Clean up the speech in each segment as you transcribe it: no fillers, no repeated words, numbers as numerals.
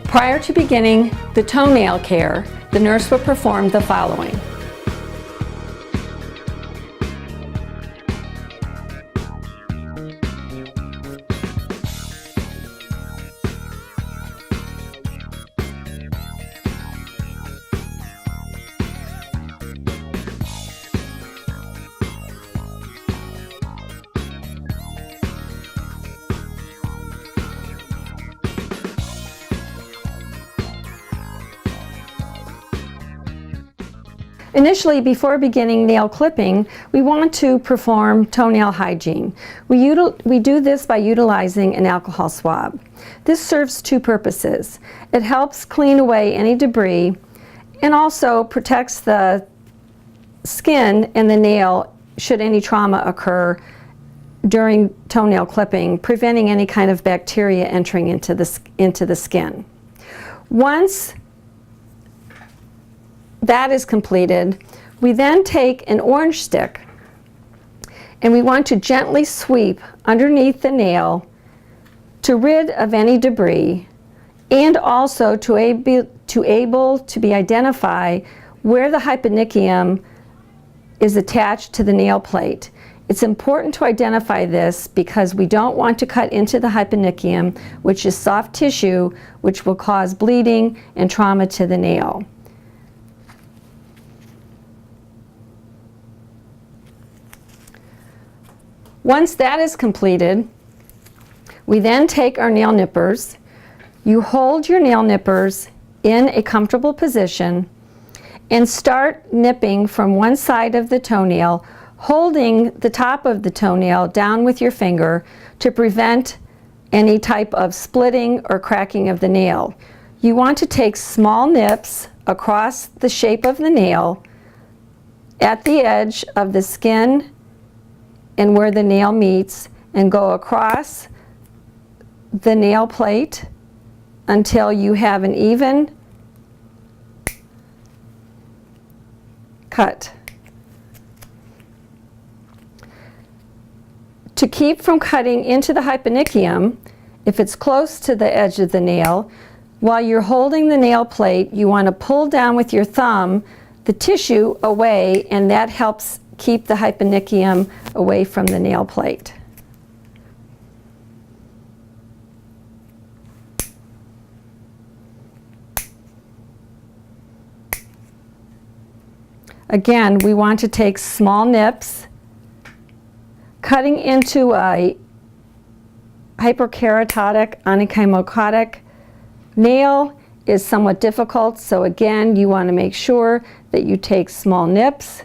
Prior to beginning the toenail care, the nurse will perform the following. Initially, before beginning nail clipping, we want to perform toenail hygiene. We do this by utilizing an alcohol swab. This serves two purposes. It helps clean away any debris and also protects the skin and the nail should any trauma occur during toenail clipping, preventing any kind of bacteria entering into the skin. Once that is completed, we then take an orange stick and we want to gently sweep underneath the nail to rid of any debris and also to able to be identify where the hyponychium is attached to the nail plate. It's important to identify this because we don't want to cut into the hyponychium, which is soft tissue, which will cause bleeding and trauma to the nail. Once that is completed, we then take our nail nippers. You hold your nail nippers in a comfortable position and start nipping from one side of the toenail, holding the top of the toenail down with your finger to prevent any type of splitting or cracking of the nail. You want to take small nips across the shape of the nail at the edge of the skin and where the nail meets, and go across the nail plate until you have an even cut. To keep from cutting into the hyponychium, if it's close to the edge of the nail, while you're holding the nail plate, you want to pull down with your thumb the tissue away, and that helps keep the hyponychium away from the nail plate. Again, we want to take small nips. Cutting into a hyperkeratotic, onychomycotic nail is somewhat difficult, so again, you want to make sure that you take small nips,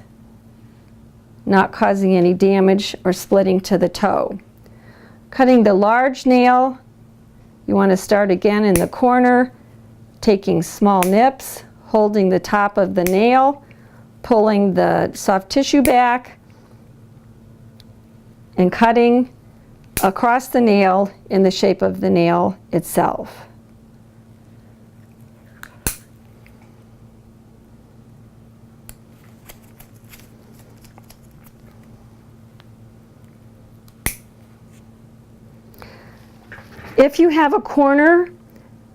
not causing any damage or splitting to the toe. Cutting the large nail, you want to start again in the corner, taking small nips, holding the top of the nail, pulling the soft tissue back, and cutting across the nail in the shape of the nail itself. If you have a corner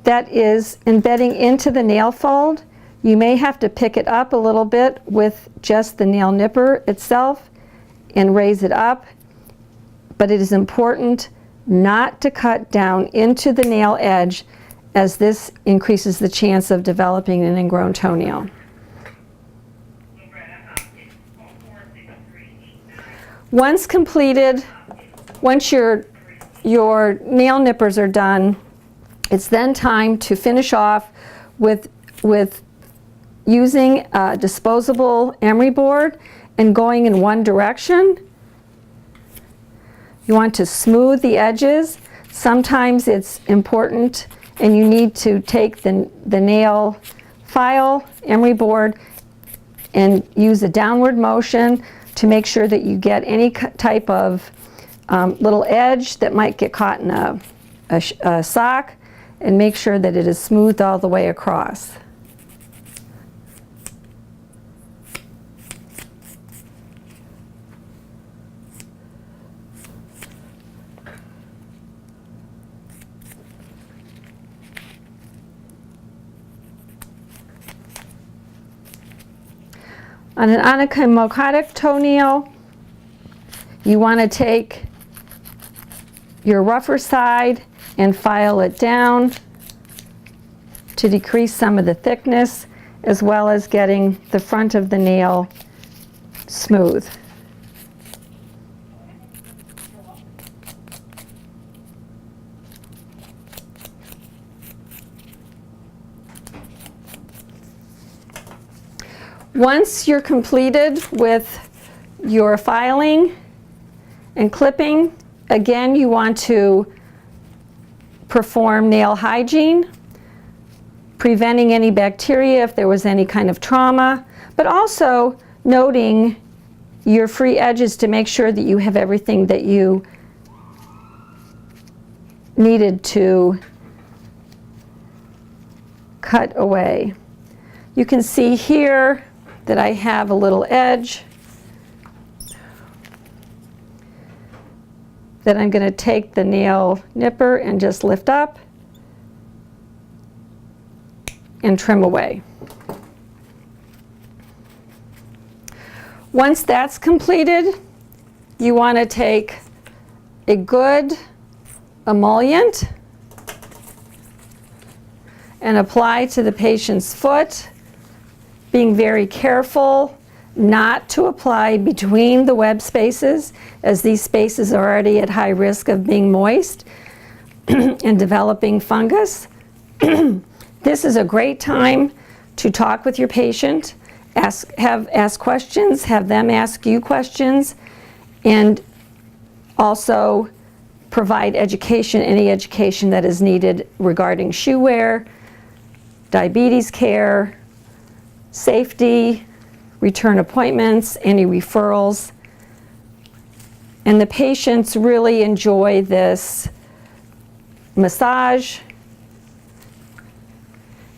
that is embedding into the nail fold, you may have to pick it up a little bit with just the nail nipper itself and raise it up. But it is important not to cut down into the nail edge, as this increases the chance of developing an ingrown toenail. Once completed, once your nail nippers are done, it's then time to finish off with using a disposable emery board and going in one direction. You want to smooth the edges. Sometimes it's important and you need to take the nail file, emery board, and use a downward motion to make sure that you get any type of little edge that might get caught in a sock, and make sure that it is smoothed all the way across. On an anacomochotic toenail, you want to take your rougher side and file it down to decrease some of the thickness, as well as getting the front of the nail smooth. Once you're completed with your filing and clipping, again, you want to perform nail hygiene, preventing any bacteria if there was any kind of trauma, but also noting your free edges to make sure that you have everything that you needed to cut away. You can see here that I have a little edge that I'm going to take the nail nipper and just lift up and trim away. Once that's completed, you want to take a good emollient and apply to the patient's foot, being very careful not to apply between the web spaces, as these spaces are already at high risk of being moist and developing fungus. This is a great time to talk with your patient, ask questions, have them ask you questions, and also provide education, any education that is needed regarding shoe wear, diabetes care, safety, return appointments, any referrals. And the patients really enjoy this massage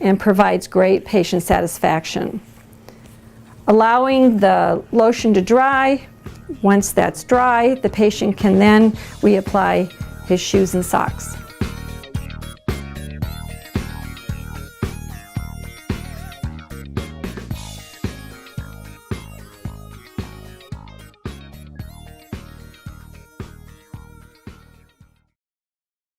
and provides great patient satisfaction. Allowing the lotion to dry. Once that's dry, the patient can then reapply his shoes and socks.